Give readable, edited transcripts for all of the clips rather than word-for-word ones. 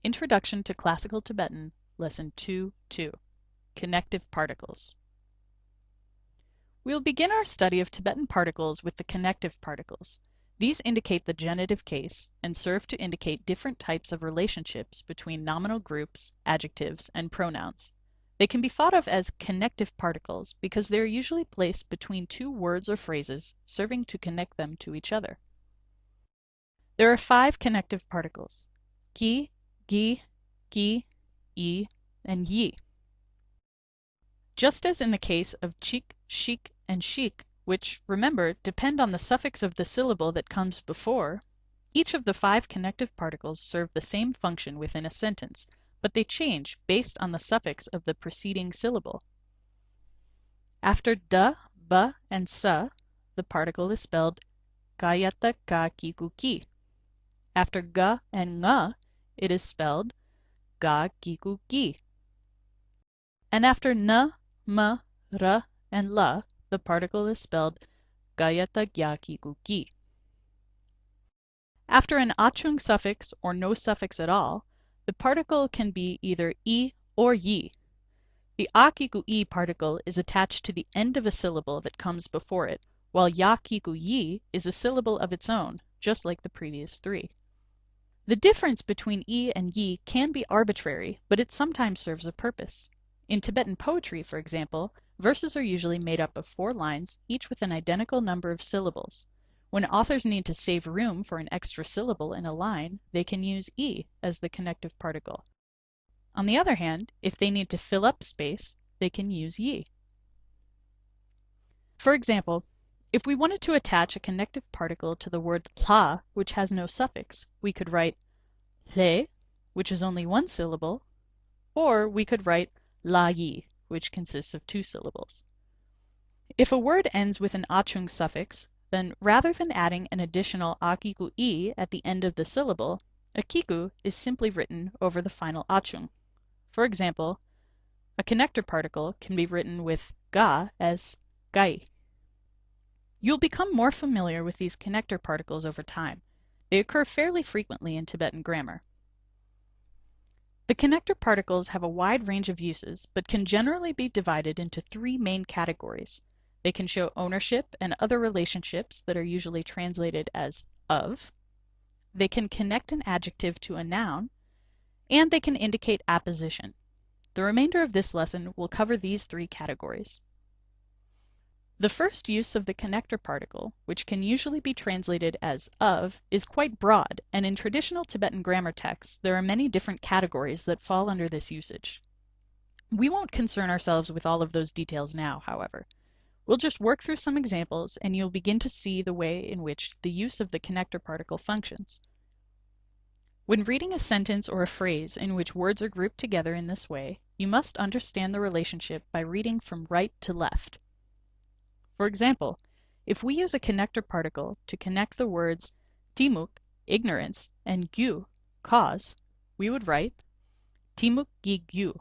Introduction to Classical Tibetan, Lesson 2-2, Connective Particles. We will begin our study of Tibetan particles with the connective particles. These indicate the genitive case and serve to indicate different types of relationships between nominal groups, adjectives, and pronouns. They can be thought of as connective particles because they are usually placed between two words or phrases, serving to connect them to each other. There are 5 connective particles: ki, gi, I, and yi. Just as in the case of chik, shik, and shik, which, remember, depend on the suffix of the syllable that comes before, each of the 5 connective particles serve the same function within a sentence, but they change based on the suffix of the preceding syllable. After da, ba, and sa, the particle is spelled kayata ka kiku ki. After ga and nga, it is spelled ga kiku ki. And after na, ma, ra, and la, the particle is spelled gayata gya kiku ki. After an achung suffix or no suffix at all, the particle can be either I or yi. The akiku I particle is attached to the end of a syllable that comes before it, while yakiku yi is a syllable of its own, just like the previous 3. The difference between I and yi can be arbitrary, but it sometimes serves a purpose. In Tibetan poetry, for example, verses are usually made up of 4 lines, each with an identical number of syllables. When authors need to save room for an extra syllable in a line, they can use I as the connective particle. On the other hand, if they need to fill up space, they can use yi. For example, if we wanted to attach a connective particle to the word la, which has no suffix, we could write le, which is only 1 syllable, or we could write la yi, which consists of 2 syllables. If a word ends with an achung suffix, then rather than adding an additional akiku I at the end of the syllable, a kiku is simply written over the final achung. For example, a connector particle can be written with ga as gai. You'll become more familiar with these connector particles over time. They occur fairly frequently in Tibetan grammar. The connector particles have a wide range of uses, but can generally be divided into 3 main categories. They can show ownership and other relationships that are usually translated as of. They can connect an adjective to a noun, and they can indicate apposition. The remainder of this lesson will cover these 3 categories. The first use of the connector particle, which can usually be translated as of, is quite broad, and in traditional Tibetan grammar texts there are many different categories that fall under this usage. We won't concern ourselves with all of those details now, however. We'll just work through some examples and you'll begin to see the way in which the use of the connector particle functions. When reading a sentence or a phrase in which words are grouped together in this way, you must understand the relationship by reading from right to left. For example, if we use a connector particle to connect the words timuk, ignorance, and gyu, cause, we would write timuk gi gyu.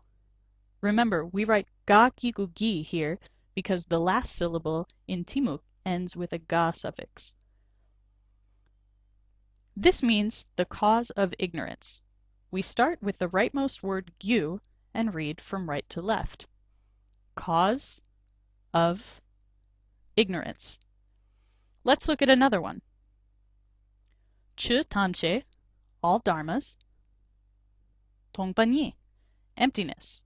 Remember, we write ga kiku gi here because the last syllable in timuk ends with a ga suffix. This means the cause of ignorance. We start with the rightmost word gyu and read from right to left. Cause of ignorance. Let's look at another one. Chu tamche, all dharmas. Tongpanyi, emptiness.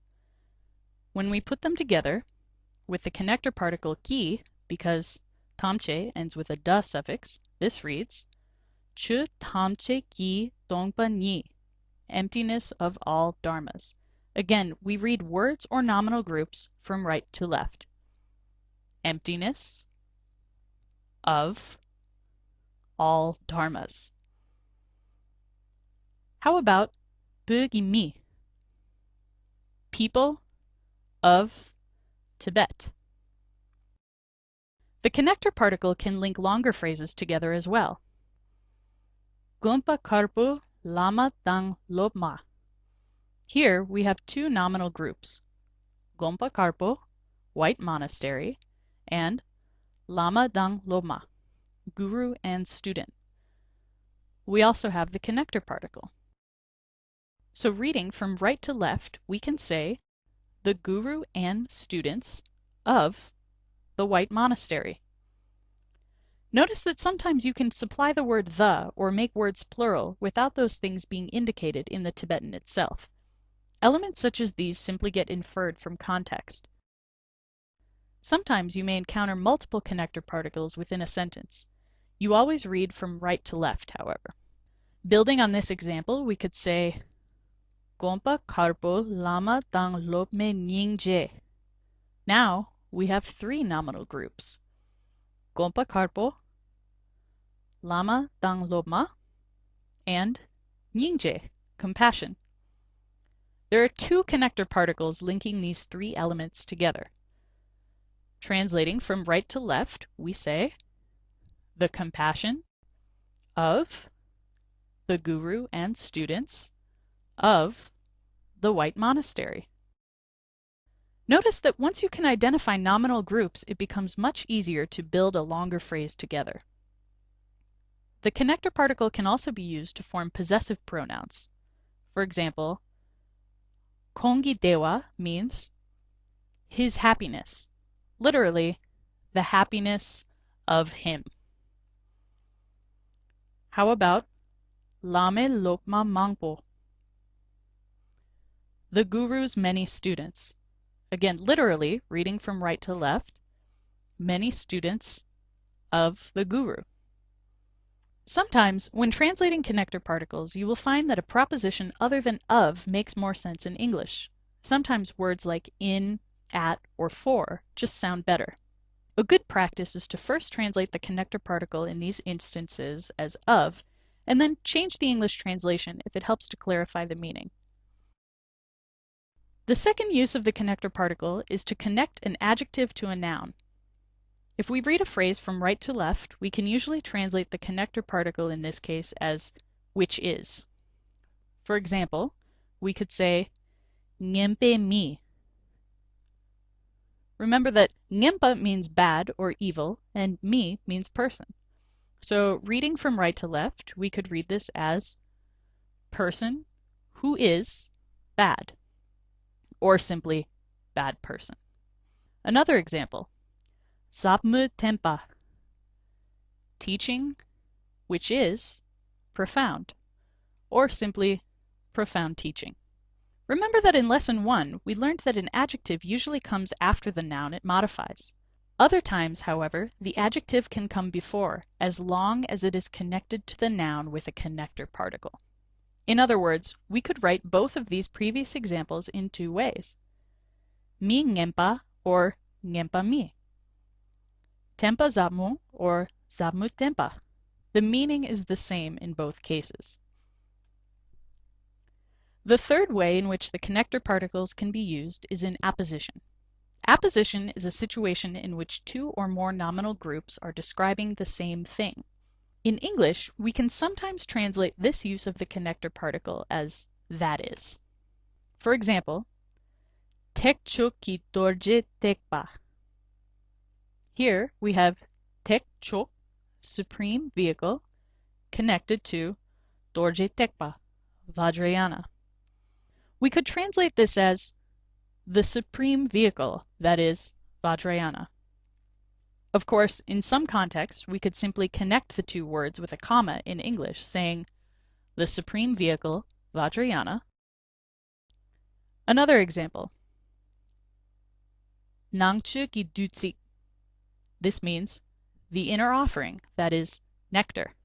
When we put them together with the connector particle ki, because tamche ends with a da suffix, this reads Chu tamche ki tongpanyi, emptiness of all dharmas. Again, we read words or nominal groups from right to left. Emptiness of all dharmas. How about Bugimi, people of Tibet? The connector particle can link longer phrases together as well. Gompa karpu lama dang lobma. Here we have 2 nominal groups, Gompa karpu, white monastery, and Lama dang lobma, guru and student. We also have the connector particle. So reading from right to left, we can say, the guru and students of the White Monastery. Notice that sometimes you can supply the word the or make words plural without those things being indicated in the Tibetan itself. Elements such as these simply get inferred from context. Sometimes you may encounter multiple connector particles within a sentence. You always read from right to left, however. Building on this example, we could say, Gompa karpo lama tang lopme nyingje. Now we have three nominal groups. Gompa karpo, lama tang lopma, and nyingje, compassion. There are two connector particles linking these three elements together. Translating from right to left, we say, the compassion of the guru and students of the White Monastery. Notice that once you can identify nominal groups, it becomes much easier to build a longer phrase together. The connector particle can also be used to form possessive pronouns. For example, Kongi Dewa means his happiness, literally, the happiness of him. How about Lame Lokma Mangpo, the guru's many students? Again, literally, reading from right to left, many students of the guru. Sometimes, when translating connector particles, you will find that a proposition other than of makes more sense in English. Sometimes words like in, at, or for just sound better. A good practice is to first translate the connector particle in these instances as of, and then change the English translation if it helps to clarify the meaning. The second use of the connector particle is to connect an adjective to a noun. If we read a phrase from right to left, we can usually translate the connector particle in this case as which is. For example, we could say Ngempe mi. Remember that Ngempa means bad or evil, and mi means person. So reading from right to left, we could read this as person who is bad, or simply bad person. Another example, Sapmu Tempa, teaching which is profound, or simply profound teaching. Remember that in Lesson 1, we learned that an adjective usually comes after the noun it modifies. Other times, however, the adjective can come before, as long as it is connected to the noun with a connector particle. In other words, we could write both of these previous examples in two ways. Mi ngempa or ngempa mi. Tempa zapmu or zapmu tempa. The meaning is the same in both cases. The third way in which the connector particles can be used is in apposition. Apposition is a situation in which two or more nominal groups are describing the same thing. In English, we can sometimes translate this use of the connector particle as that is. For example, Tekcho ki dorje tekpa. Here we have Tekcho, supreme vehicle, connected to Dorje tekpa, Vajrayana. We could translate this as the supreme vehicle, that is, Vajrayana. Of course, in some contexts, we could simply connect the two words with a comma in English, saying the supreme vehicle, Vajrayana. Another example, Nangchu ki dutsi. This means the inner offering, that is, nectar.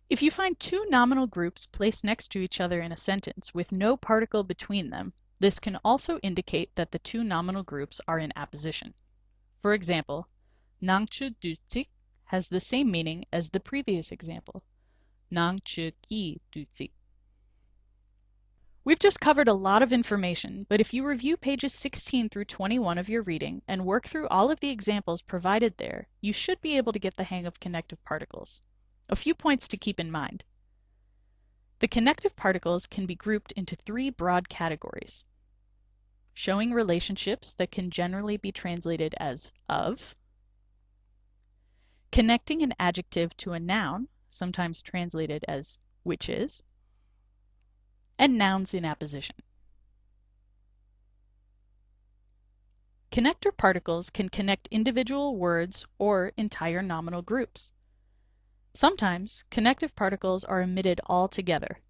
If you find two nominal groups placed next to each other in a sentence with no particle between them, this can also indicate that the two nominal groups are in apposition. For example, Nangchu dutsi has the same meaning as the previous example, Nangchu ki dutsi. We've just covered a lot of information, but if you review pages 16 through 21 of your reading and work through all of the examples provided there, you should be able to get the hang of connective particles. A few points to keep in mind. The connective particles can be grouped into three broad categories: showing relationships that can generally be translated as of, connecting an adjective to a noun, sometimes translated as which is, and nouns in apposition. Connector particles can connect individual words or entire nominal groups. Sometimes connective particles are omitted altogether.